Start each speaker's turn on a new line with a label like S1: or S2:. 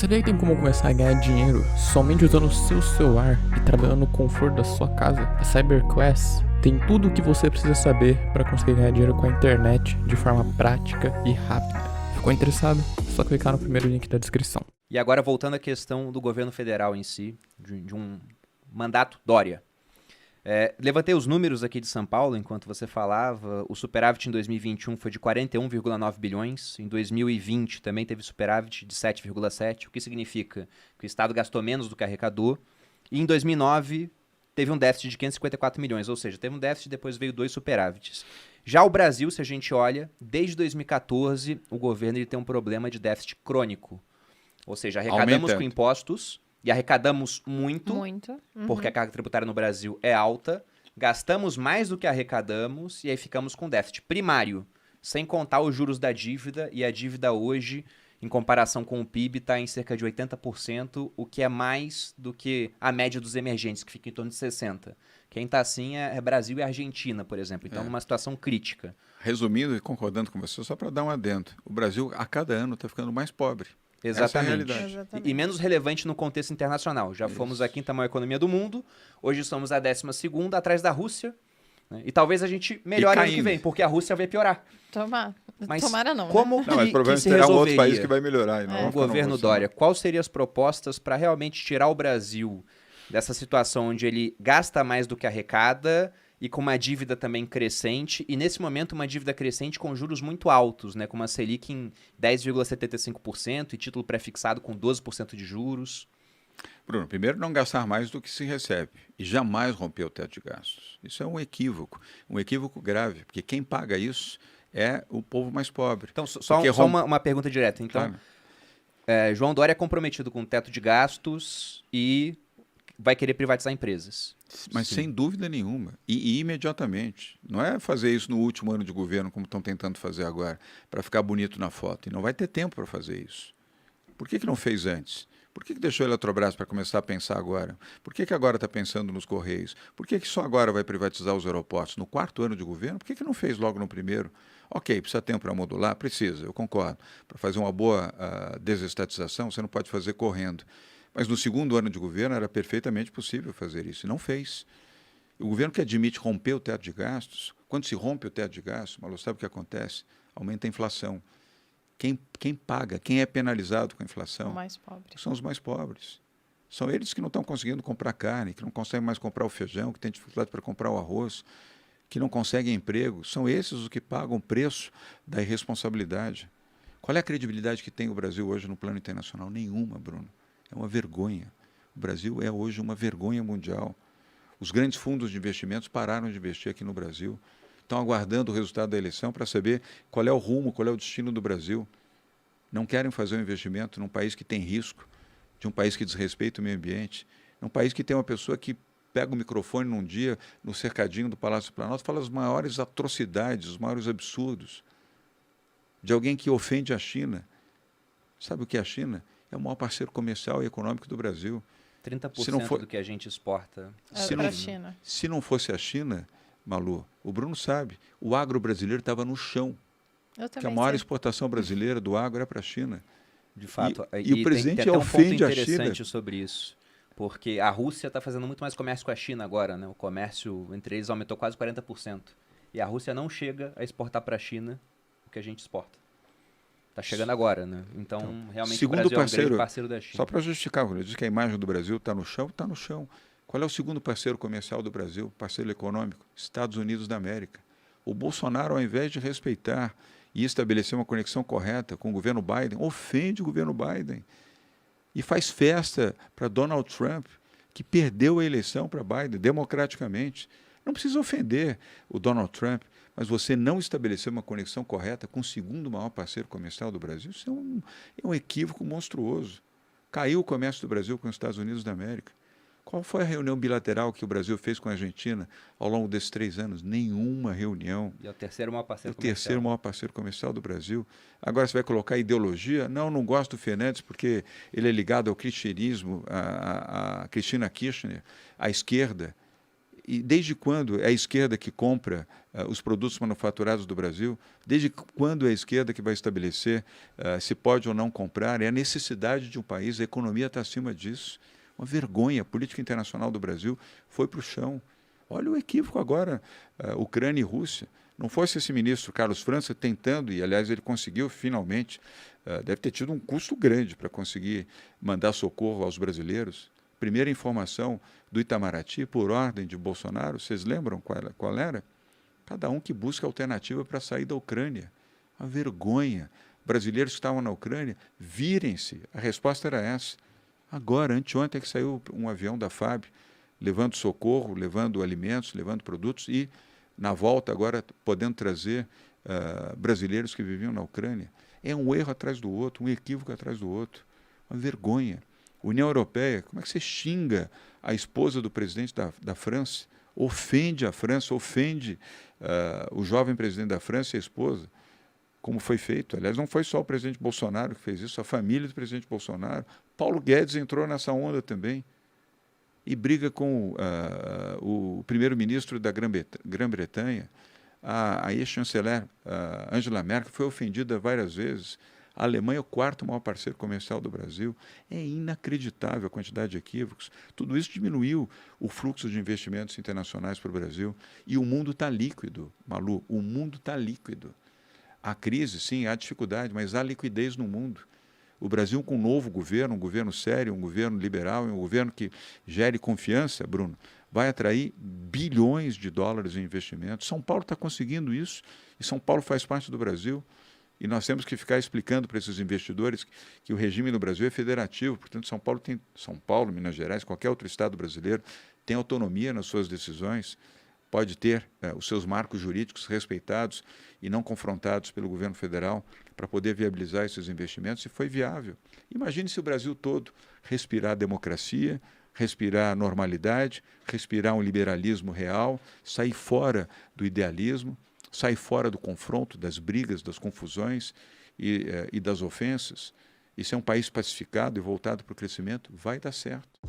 S1: Sabia que tem como começar a ganhar dinheiro somente usando o seu celular e trabalhando no conforto da sua casa? A CyberQuest tem tudo o que você precisa saber para conseguir ganhar dinheiro com a internet de forma prática e rápida. Ficou interessado? É só clicar no primeiro link da descrição.
S2: E agora voltando à questão do governo federal em si, de um mandato Dória. Levantei os números aqui de São Paulo enquanto você falava. O superávit em 2021 foi de 41,9 bilhões. Em 2020 também teve superávit de 7,7, o que significa que o Estado gastou menos do que arrecadou. E em 2009 teve um déficit de 554 milhões, ou seja, teve um déficit e depois veio 2 superávites. Já o Brasil, se a gente olha, desde 2014 o governo ele tem um problema de déficit crônico. Ou seja, arrecadamos com impostos e arrecadamos muito. Porque a carga tributária no Brasil é alta, gastamos mais do que arrecadamos e aí ficamos com déficit primário, sem contar os juros da dívida, e a dívida hoje, em comparação com o PIB, está em cerca de 80%, o que é mais do que a média dos emergentes, que fica em torno de 60%. Quem está assim é Brasil e Argentina, por exemplo, então numa situação crítica.
S3: Resumindo e concordando com você, só para dar um adendo, o Brasil a cada ano está ficando mais pobre.
S2: Exatamente.
S3: Essa é a realidade.
S2: E menos relevante no contexto internacional. Já fomos a quinta maior economia do mundo, hoje somos a 12ª, atrás da Rússia. Né? E talvez a gente melhore ano que vem, porque a Rússia vai piorar.
S4: Tomara não.
S2: Como
S4: né?
S2: que,
S3: mas provavelmente
S2: se
S3: terá um
S2: resolveria?
S3: outro país que vai melhorar.
S2: O governo Dória, quais seriam as propostas para realmente tirar o Brasil dessa situação onde ele gasta mais do que arrecada e com uma dívida também crescente, e nesse momento uma dívida crescente com juros muito altos, né, com uma Selic em 10,75% e título pré-fixado com 12% de juros?
S3: Bruno, primeiro não gastar mais do que se recebe e jamais romper o teto de gastos. Isso é um equívoco grave, porque quem paga isso é o povo mais pobre.
S2: Então, só uma pergunta direta. Então, claro. João Dória é comprometido com o teto de gastos e vai querer privatizar empresas.
S3: Mas sem dúvida nenhuma, e imediatamente. Não é fazer isso no último ano de governo, como estão tentando fazer agora, para ficar bonito na foto. E não vai ter tempo para fazer isso. Por que não fez antes? Por que deixou a Eletrobras para começar a pensar agora? Por que agora está pensando nos Correios? Por que só agora vai privatizar os aeroportos? No 4º ano de governo, por que não fez logo no primeiro? Ok, precisa tempo para modular? Precisa, eu concordo. Para fazer uma boa desestatização, você não pode fazer correndo. Mas no 2º ano de governo era perfeitamente possível fazer isso, e não fez. O governo que admite romper o teto de gastos, quando se rompe o teto de gastos, Malu, sabe o que acontece? Aumenta a inflação. Quem paga, quem é penalizado com a inflação?
S4: Mais pobres.
S3: São os mais pobres. São eles que não estão conseguindo comprar carne, que não conseguem mais comprar o feijão, que têm dificuldade para comprar o arroz, que não conseguem emprego. São esses os que pagam o preço da irresponsabilidade. Qual é a credibilidade que tem o Brasil hoje no plano internacional? Nenhuma, Bruno. É uma vergonha. O Brasil é hoje uma vergonha mundial. Os grandes fundos de investimentos pararam de investir aqui no Brasil. Estão aguardando o resultado da eleição para saber qual é o rumo, qual é o destino do Brasil. Não querem fazer um investimento num país que tem risco, de um país que desrespeita o meio ambiente, num país que tem uma pessoa que pega o microfone num dia no cercadinho do Palácio do Planalto e fala as maiores atrocidades, os maiores absurdos, de alguém que ofende a China. Sabe o que é a China? É o maior parceiro comercial e econômico do Brasil.
S2: 30% do que a gente exporta
S4: para a China.
S3: Se não fosse a China, Malu, o Bruno sabe, o agro brasileiro estava no chão. Que a maior exportação brasileira do agro é para a China.
S2: De fato.
S3: E o presidente
S2: tem
S3: ofende
S2: um ponto
S3: a China.
S2: interessante sobre isso. Porque a Rússia está fazendo muito mais comércio com a China agora, né? O comércio entre eles aumentou quase 40%. E a Rússia não chega a exportar para a China o que a gente exporta. Está chegando agora, né? Então realmente o Brasil é um grande parceiro da China.
S3: Só para justificar, quando eu disse que a imagem do Brasil está no chão, está no chão. Qual é o segundo parceiro comercial do Brasil, parceiro econômico? Estados Unidos da América. O Bolsonaro, ao invés de respeitar e estabelecer uma conexão correta com o governo Biden, ofende o governo Biden e faz festa para Donald Trump, que perdeu a eleição para Biden democraticamente. Não precisa ofender o Donald Trump, mas você não estabelecer uma conexão correta com o segundo maior parceiro comercial do Brasil, isso é um equívoco monstruoso. Caiu o comércio do Brasil com os Estados Unidos da América. Qual foi a reunião bilateral que o Brasil fez com a Argentina ao longo desses 3 anos? Nenhuma reunião.
S2: E é o terceiro maior parceiro
S3: comercial. É o terceiro maior parceiro comercial do Brasil. Agora você vai colocar ideologia? Não gosto do Fernandes porque ele é ligado ao cristianismo, a Cristina Kirchner, à esquerda. E desde quando é a esquerda que compra os produtos manufaturados do Brasil? Desde quando é a esquerda que vai estabelecer se pode ou não comprar? É a necessidade de um país, a economia está acima disso. Uma vergonha, a política internacional do Brasil foi para o chão. Olha o equívoco agora, Ucrânia e Rússia. Não fosse esse ministro Carlos França tentando, e aliás ele conseguiu finalmente, deve ter tido um custo grande para conseguir mandar socorro aos brasileiros. Primeira informação do Itamaraty, por ordem de Bolsonaro, vocês lembram qual era? Cada um que busca alternativa para sair da Ucrânia. Uma vergonha. Brasileiros que estavam na Ucrânia, virem-se. A resposta era essa. Agora, anteontem é que saiu um avião da FAB, levando socorro, levando alimentos, levando produtos e, na volta, agora podendo trazer brasileiros que viviam na Ucrânia. É um erro atrás do outro, um equívoco atrás do outro. Uma vergonha. União Europeia, como é que você xinga a esposa do presidente da França? Ofende a França, ofende o jovem presidente da França e a esposa, como foi feito. Aliás, não foi só o presidente Bolsonaro que fez isso, a família do presidente Bolsonaro. Paulo Guedes entrou nessa onda também e briga com o primeiro-ministro da Grã-Bretanha. A ex-chanceler Angela Merkel foi ofendida várias vezes. A Alemanha é o quarto maior parceiro comercial do Brasil. É inacreditável a quantidade de equívocos. Tudo isso diminuiu o fluxo de investimentos internacionais para o Brasil. E o mundo está líquido, Malu. O mundo está líquido. Há crise, sim, há dificuldade, mas há liquidez no mundo. O Brasil, com um novo governo, um governo sério, um governo liberal, um governo que gere confiança, Bruno, vai atrair bilhões de dólares em investimentos. São Paulo está conseguindo isso e São Paulo faz parte do Brasil. E nós temos que ficar explicando para esses investidores que o regime no Brasil é federativo. Portanto, São Paulo, Minas Gerais, qualquer outro estado brasileiro tem autonomia nas suas decisões, pode ter os seus marcos jurídicos respeitados e não confrontados pelo governo federal para poder viabilizar esses investimentos, e foi viável. Imagine se o Brasil todo respirar democracia, respirar normalidade, respirar um liberalismo real, sair fora do idealismo, sair fora do confronto, das brigas, das confusões e das ofensas. E ser um país pacificado e voltado para o crescimento, vai dar certo.